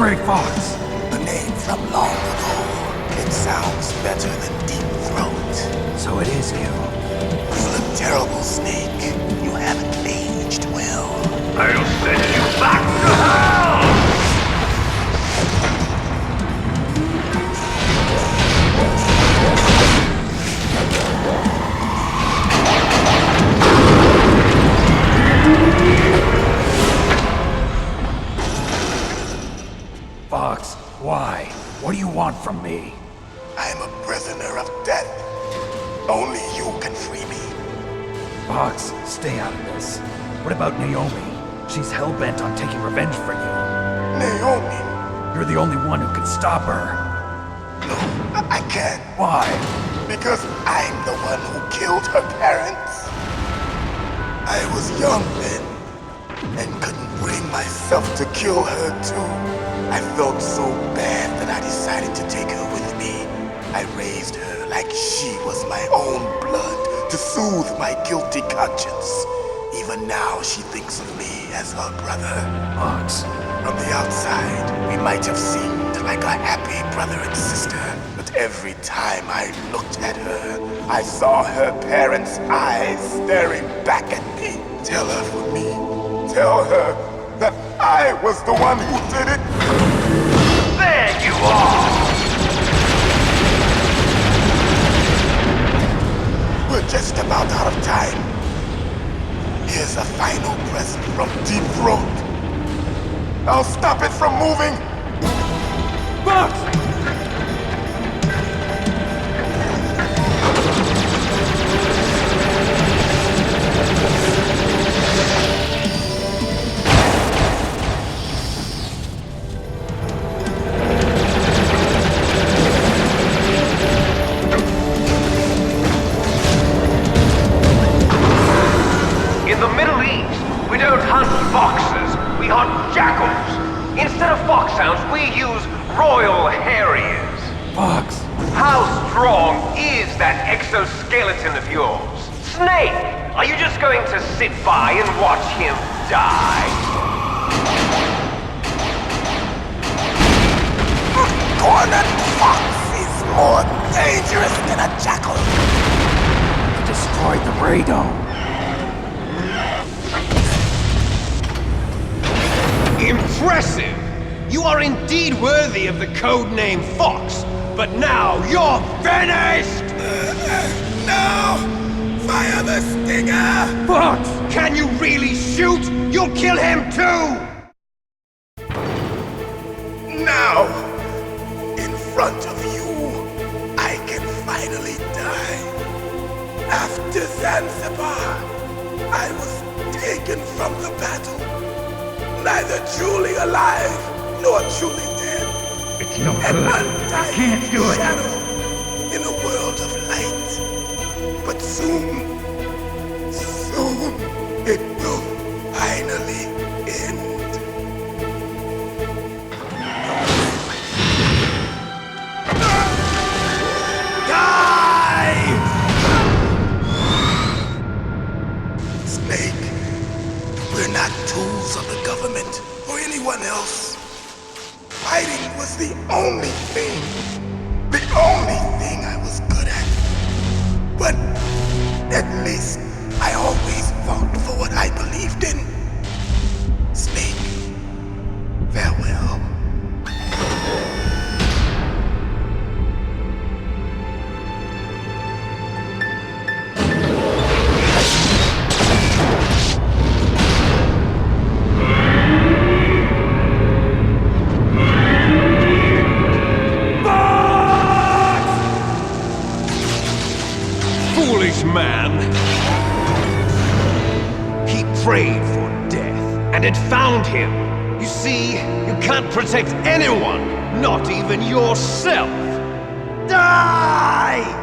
Great Fox. A name from long ago. It sounds better than Deep Throat. So it is you. You look terrible, Snake. You haven't aged well. I'll send you back to hell! Fox, why? What do you want from me? I'm a prisoner of death. Only you can free me. Fox, stay out of this. What about Naomi? She's hell-bent on taking revenge for you. Naomi? You're the only one who can stop her. No, I can't. Why? Because I'm the one who killed her parents. I was young then, and couldn't bring myself to kill her too. I felt so bad that I decided to take her with me. I raised her like she was my own blood to soothe my guilty conscience. Even now she thinks of me as her brother. Fox. From the outside, we might have seemed like a happy brother and sister, but every time I looked at her, I saw her parents' eyes staring back at me. Tell her for me. Tell her that I was the one who did it. There you are! We're just about out of time. Here's a final present from Deep Throat. I'll stop it from moving. Fox! In the Middle East, we don't hunt foxes, we hunt jackals. Instead of foxhounds, we use royal harriers. Fox! How strong is that exoskeleton of yours? Snake, are you just going to sit by and watch him die? Cornered fox is more dangerous than a jackal. You destroyed the radome. Impressive! You are indeed worthy of the codename Fox, but now you're finished! No! Fire the stinger! Fox! Can you really shoot? You'll kill him too! Now, in front of you, I can finally die. After Zanzibar, I was taken from the battle. Neither truly alive, nor truly dead. It's no An good. undying Can't do it. shadow in a world of light. But soon, it will finally end. Die! Snake, we're not tools of the government or anyone else. Fighting was the only thing I was good at. But at least I always fought for what I believed in. Snake, farewell. Foolish man! He prayed for death, and it found him. You see, you can't protect anyone, not even yourself. Die!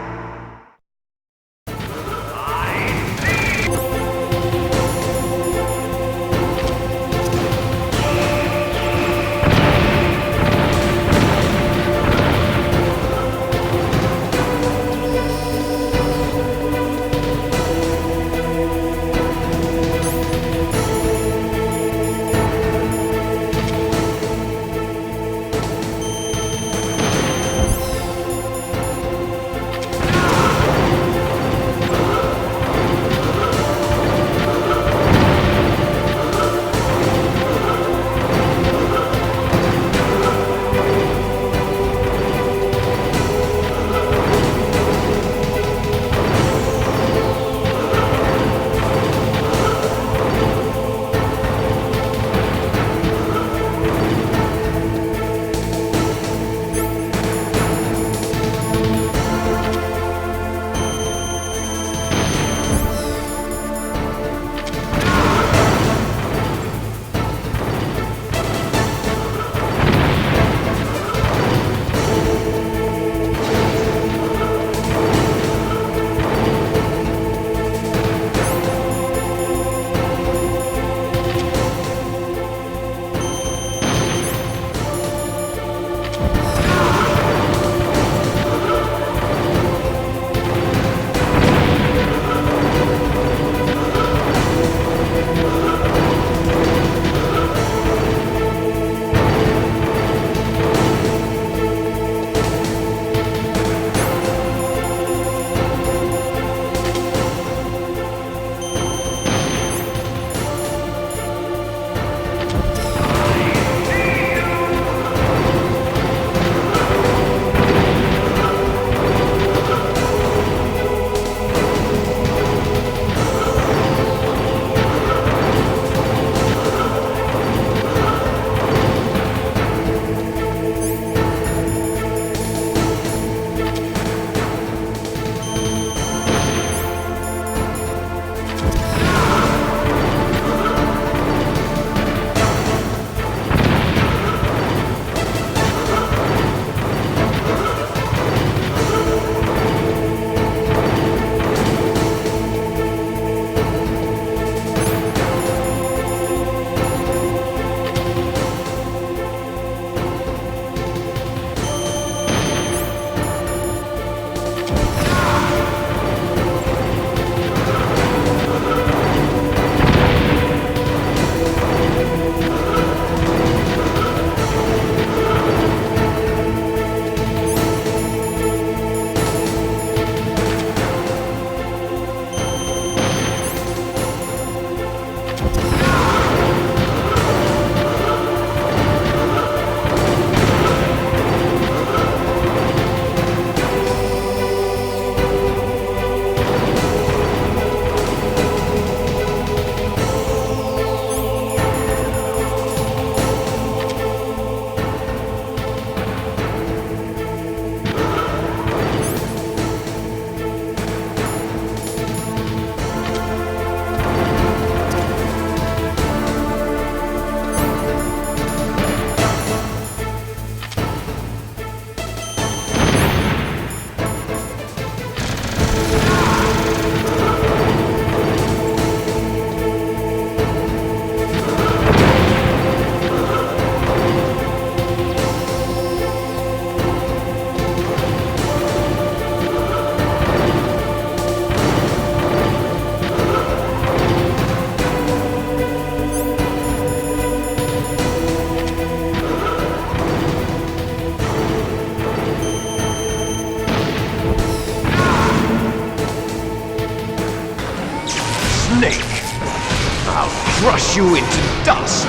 you into dust!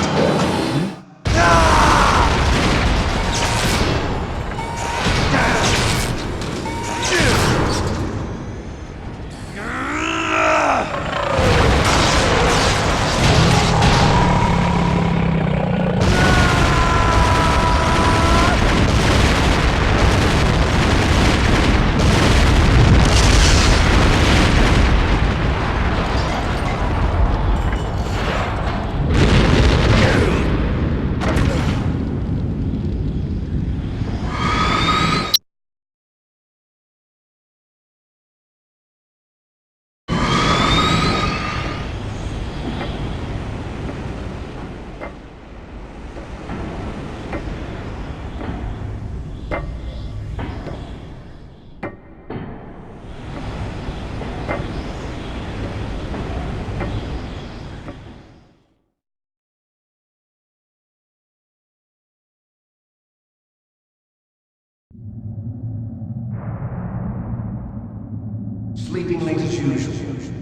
Sleeping late as usual.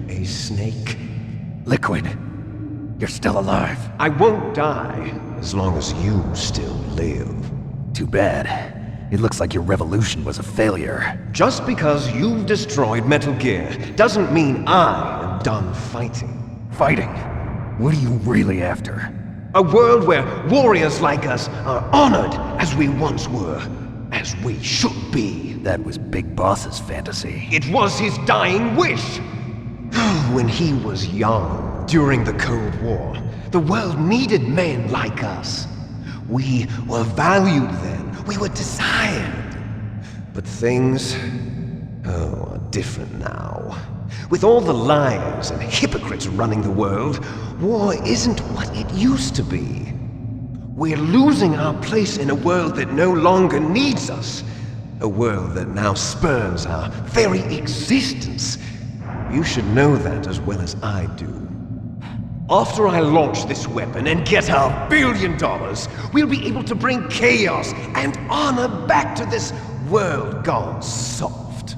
A snake. Liquid, you're still alive. I won't die as long as you still live. Too bad. It looks like your revolution was a failure. Just because you've destroyed Metal Gear doesn't mean I am done fighting. Fighting? What are you really after? A world where warriors like us are honored as we once were, as we should be. That was Big Boss's fantasy. It was his dying wish! When he was young, during the Cold War, the world needed men like us. We were valued then. We were desired. But things, are different now. With all the liars and hypocrites running the world, war isn't what it used to be. We're losing our place in a world that no longer needs us. A world that now spurns our very existence. You should know that as well as I do. After I launch this weapon and get our $1 billion, we'll be able to bring chaos and honor back to this world gone soft.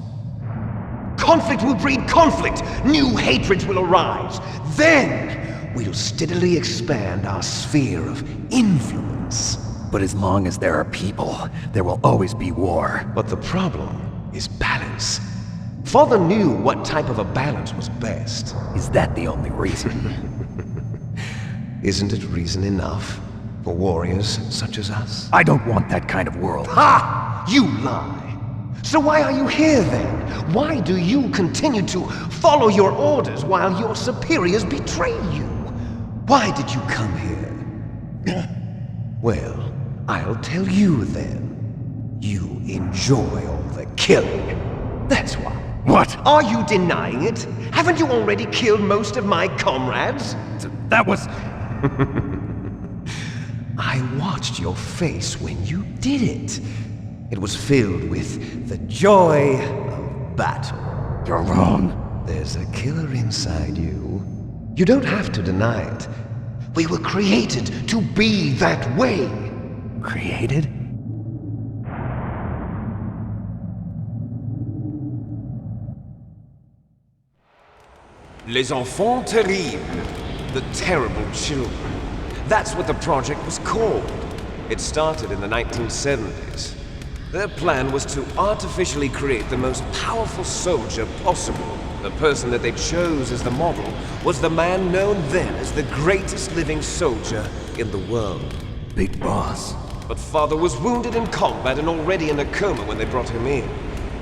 Conflict will breed conflict. New hatreds will arise. Then we'll steadily expand our sphere of influence. But as long as there are people, there will always be war. But the problem is balance. Father knew what type of a balance was best. Is that the only reason? Isn't it reason enough for warriors such as us? I don't want that kind of world. Ha! You lie! So why are you here then? Why do you continue to follow your orders while your superiors betray you? Why did you come here? Well, I'll tell you then. You enjoy all the killing. That's why. What? Are you denying it? Haven't you already killed most of my comrades? That was... I watched your face when you did it. It was filled with the joy of battle. You're wrong. There's a killer inside you. You don't have to deny it. We were created to be that way. Created? Les enfants terribles. The terrible children. That's what the project was called. It started in the 1970s. Their plan was to artificially create the most powerful soldier possible. The person that they chose as the model was the man known then as the greatest living soldier in the world. Big Boss. But Father was wounded in combat and already in a coma when they brought him in.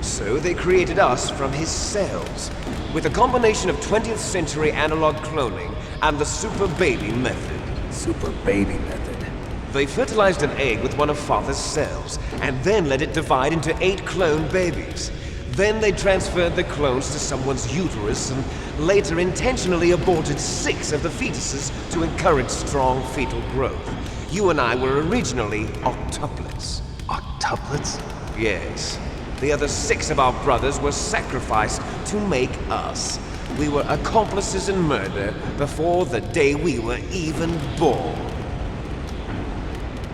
So they created us from his cells, with a combination of 20th century analog cloning and the super baby method. Super baby method. They fertilized an egg with one of Father's cells, and then let it divide into 8 clone babies. Then they transferred the clones to someone's uterus and later intentionally aborted 6 of the fetuses to encourage strong fetal growth. You and I were originally octuplets. Octuplets? Yes. The other 6 of our brothers were sacrificed to make us. We were accomplices in murder before the day we were even born.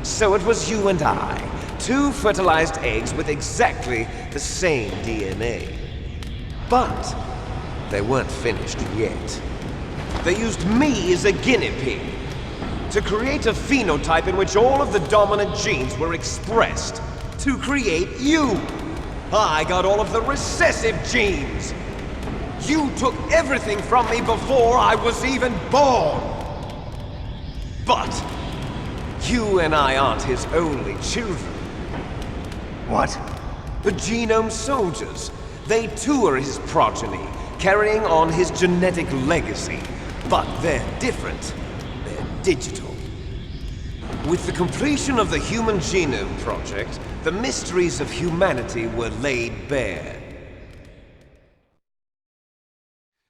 So it was you and I, 2 fertilized eggs with exactly the same DNA. But they weren't finished yet. They used me as a guinea pig, to create a phenotype in which all of the dominant genes were expressed. To create you! I got all of the recessive genes! You took everything from me before I was even born! But you and I aren't his only children. What? The Genome Soldiers. They too are his progeny, carrying on his genetic legacy. But they're different. They're digital. With the completion of the Human Genome Project, the mysteries of humanity were laid bare.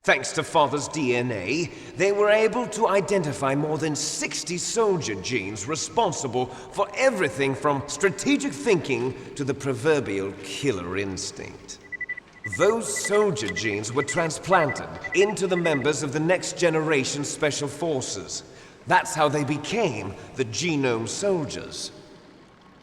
Thanks to Father's DNA, they were able to identify more than 60 soldier genes responsible for everything from strategic thinking to the proverbial killer instinct. Those soldier genes were transplanted into the members of the next generation Special Forces. That's how they became the Genome Soldiers.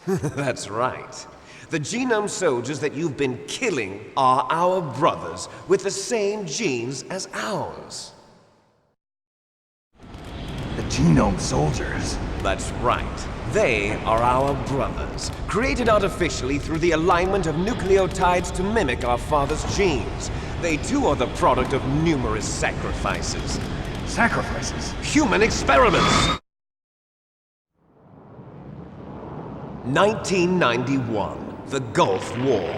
That's right. The Genome Soldiers that you've been killing are our brothers with the same genes as ours. The Genome Soldiers? That's right. They are our brothers, created artificially through the alignment of nucleotides to mimic our father's genes. They too are the product of numerous sacrifices. Sacrifices? Human experiments! 1991. The Gulf War.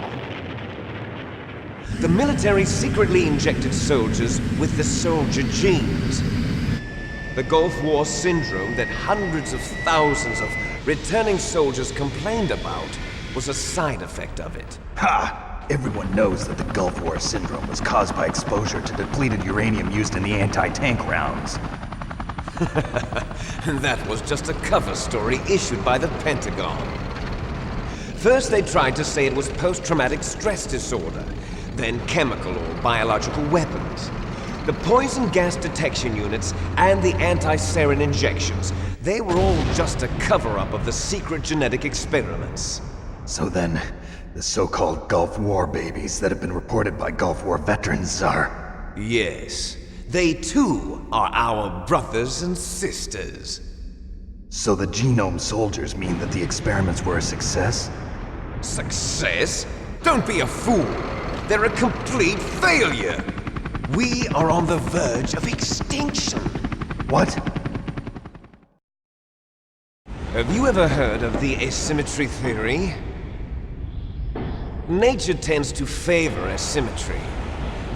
The military secretly injected soldiers with the soldier genes. The Gulf War syndrome that hundreds of thousands of returning soldiers complained about was a side effect of it. Ha! Everyone knows that the Gulf War syndrome was caused by exposure to depleted uranium used in the anti-tank rounds. That was just a cover story issued by the Pentagon. First, they tried to say it was post-traumatic stress disorder, then chemical or biological weapons. The poison gas detection units and the anti-sarin injections, they were all just a cover-up of the secret genetic experiments. So then, the so-called Gulf War babies that have been reported by Gulf War veterans are... Yes, they too are our brothers and sisters. So the Genome Soldiers mean that the experiments were a success? Success? Don't be a fool! They're a complete failure! We are on the verge of extinction! What? Have you ever heard of the asymmetry theory? Nature tends to favor asymmetry.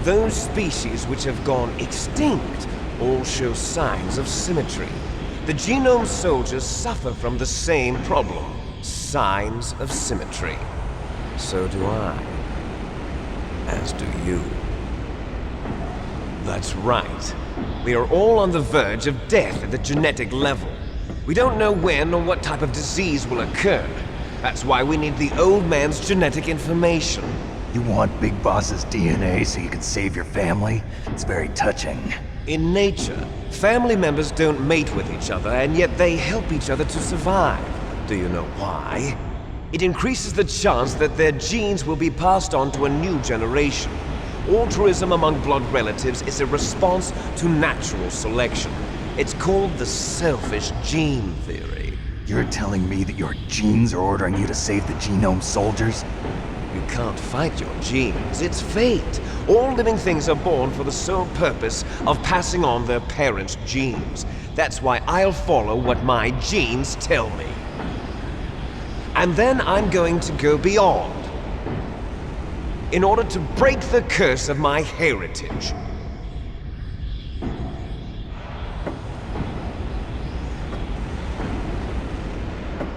Those species which have gone extinct all show signs of symmetry. The Genome Soldiers suffer from the same problem. Signs of symmetry. So do I. As do you. That's right. We are all on the verge of death at the genetic level. We don't know when or what type of disease will occur. That's why we need the old man's genetic information. You want Big Boss's DNA so you can save your family? It's very touching. In nature, family members don't mate with each other, and yet they help each other to survive. Do you know why? It increases the chance that their genes will be passed on to a new generation. Altruism among blood relatives is a response to natural selection. It's called the selfish gene theory. You're telling me that your genes are ordering you to save the Genome Soldiers? You can't fight your genes. It's fate. All living things are born for the sole purpose of passing on their parents' genes. That's why I'll follow what my genes tell me. And then I'm going to go beyond. In order to break the curse of my heritage.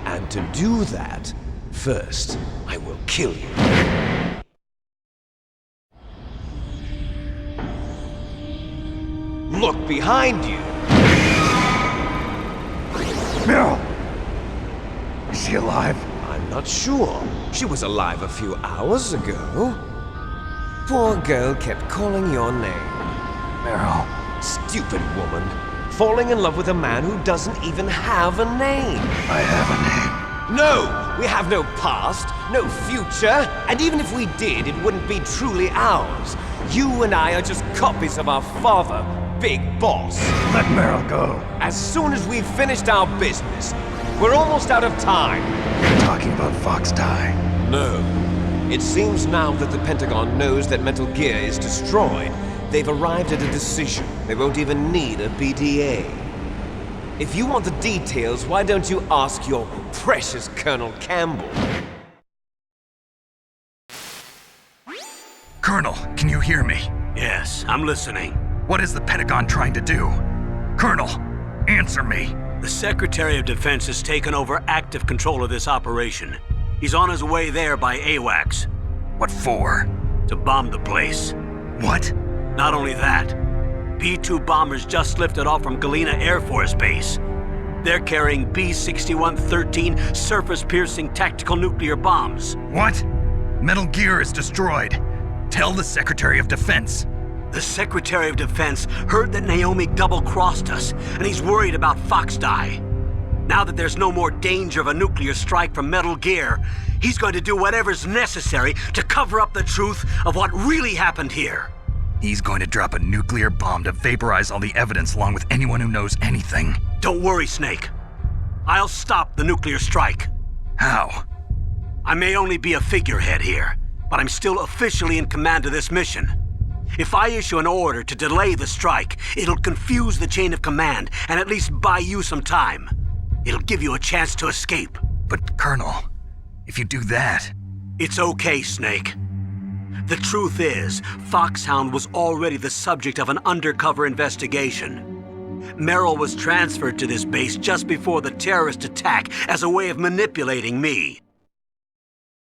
And to do that, first, I will kill you. Look behind you! Meryl! Is she alive? I'm not sure. She was alive a few hours ago. Poor girl kept calling your name. Meryl. Stupid woman. Falling in love with a man who doesn't even have a name. I have a name. No! We have no past, no future, and even if we did, it wouldn't be truly ours. You and I are just copies of our father. big boss. Let Meryl go. As soon as we've finished our business, we're almost out of time. You're talking about FOXHOUND. No. It seems now that the Pentagon knows that Metal Gear is destroyed, they've arrived at a decision. They won't even need a BDA. If you want the details, why don't you ask your precious Colonel Campbell? Colonel, can you hear me? Yes, I'm listening. What is the Pentagon trying to do? Colonel, answer me. The Secretary of Defense has taken over active control of this operation. He's on his way there by AWACS. What for? To bomb the place. What? Not only that, B-2 bombers just lifted off from Galena Air Force Base. They're carrying B-6113 surface-piercing tactical nuclear bombs. What? Metal Gear is destroyed. Tell the Secretary of Defense. The Secretary of Defense heard that Naomi double-crossed us, and he's worried about FOXHOUND. Now that there's no more danger of a nuclear strike from Metal Gear, he's going to do whatever's necessary to cover up the truth of what really happened here. He's going to drop a nuclear bomb to vaporize all the evidence along with anyone who knows anything. Don't worry, Snake. I'll stop the nuclear strike. How? I may only be a figurehead here, but I'm still officially in command of this mission. If I issue an order to delay the strike, it'll confuse the chain of command and at least buy you some time. It'll give you a chance to escape. But, Colonel, if you do that... It's okay, Snake. The truth is, FOXHOUND was already the subject of an undercover investigation. Meryl was transferred to this base just before the terrorist attack as a way of manipulating me.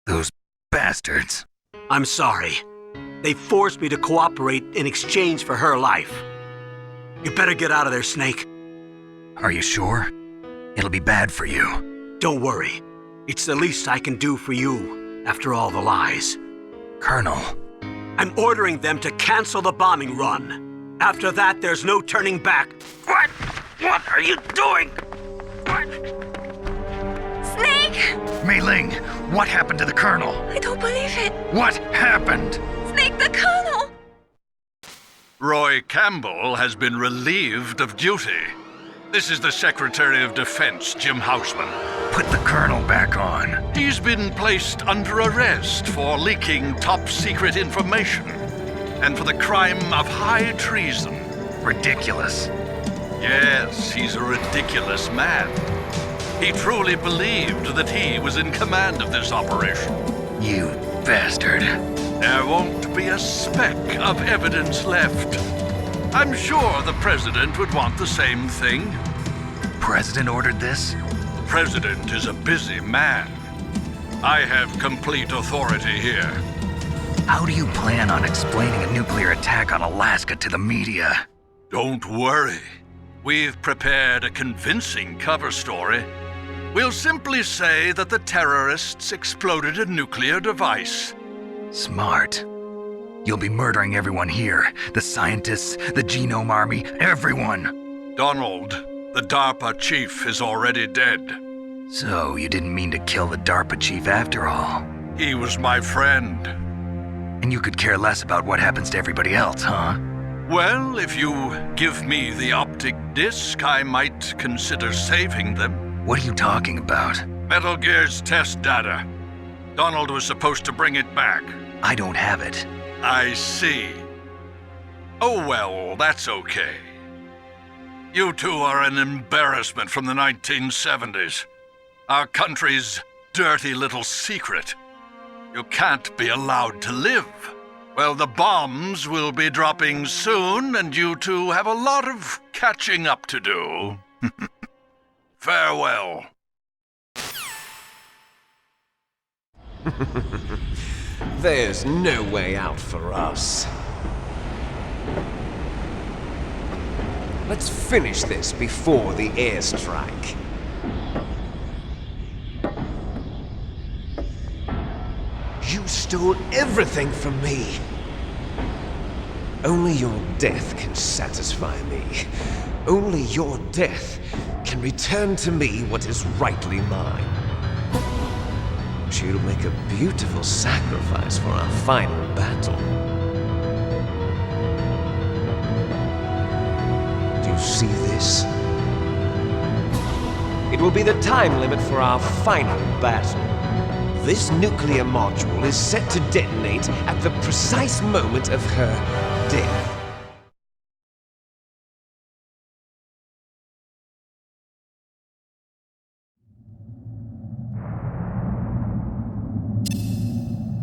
Those bastards. I'm sorry. They forced me to cooperate in exchange for her life. You better get out of there, Snake. Are you sure? It'll be bad for you. Don't worry. It's the least I can do for you, after all the lies. Colonel. I'm ordering them to cancel the bombing run. After that, there's no turning back. What? What are you doing? What? Snake! Mei Ling, what happened to the Colonel? I don't believe it. What happened? Snake, the Colonel! Roy Campbell has been relieved of duty. This is the Secretary of Defense, Jim Houseman. Put the Colonel back on. He's been placed under arrest for leaking top-secret information and for the crime of high treason. Ridiculous. Yes, he's a ridiculous man. He truly believed that he was in command of this operation. You bastard. There won't be a speck of evidence left. I'm sure the President would want the same thing. President ordered this? The President is a busy man. I have complete authority here. How do you plan on explaining a nuclear attack on Alaska to the media? Don't worry. We've prepared a convincing cover story. We'll simply say that the terrorists exploded a nuclear device. Smart. You'll be murdering everyone here. The scientists, the Genome Army, everyone. Donald, the DARPA chief, is already dead. So you didn't mean to kill the DARPA chief after all? He was my friend. And you could care less about what happens to everybody else, huh? Well, if you give me the optic disc, I might consider saving them. What are you talking about? Metal Gear's test data. Donald was supposed to bring it back. I don't have it. I see. Oh well, that's okay. You two are an embarrassment from the 1970s. Our country's dirty little secret. You can't be allowed to live. Well, the bombs will be dropping soon, and you two have a lot of catching up to do. Farewell. There's no way out for us. Let's finish this before the airstrike. You stole everything from me. Only your death can satisfy me. Only your death can return to me what is rightly mine. She'll make a beautiful sacrifice for our final battle. you see this? It will be the time limit for our final battle. This nuclear module is set to detonate at the precise moment of her death.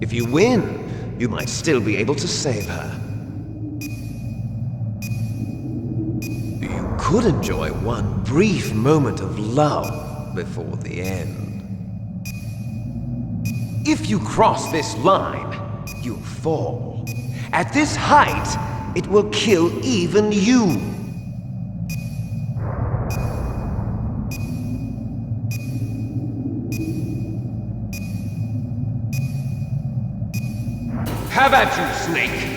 If you win, you might still be able to save her. You could enjoy one brief moment of love before the end. If you cross this line, you'll fall. At this height, it will kill even you. Have at you, Snake!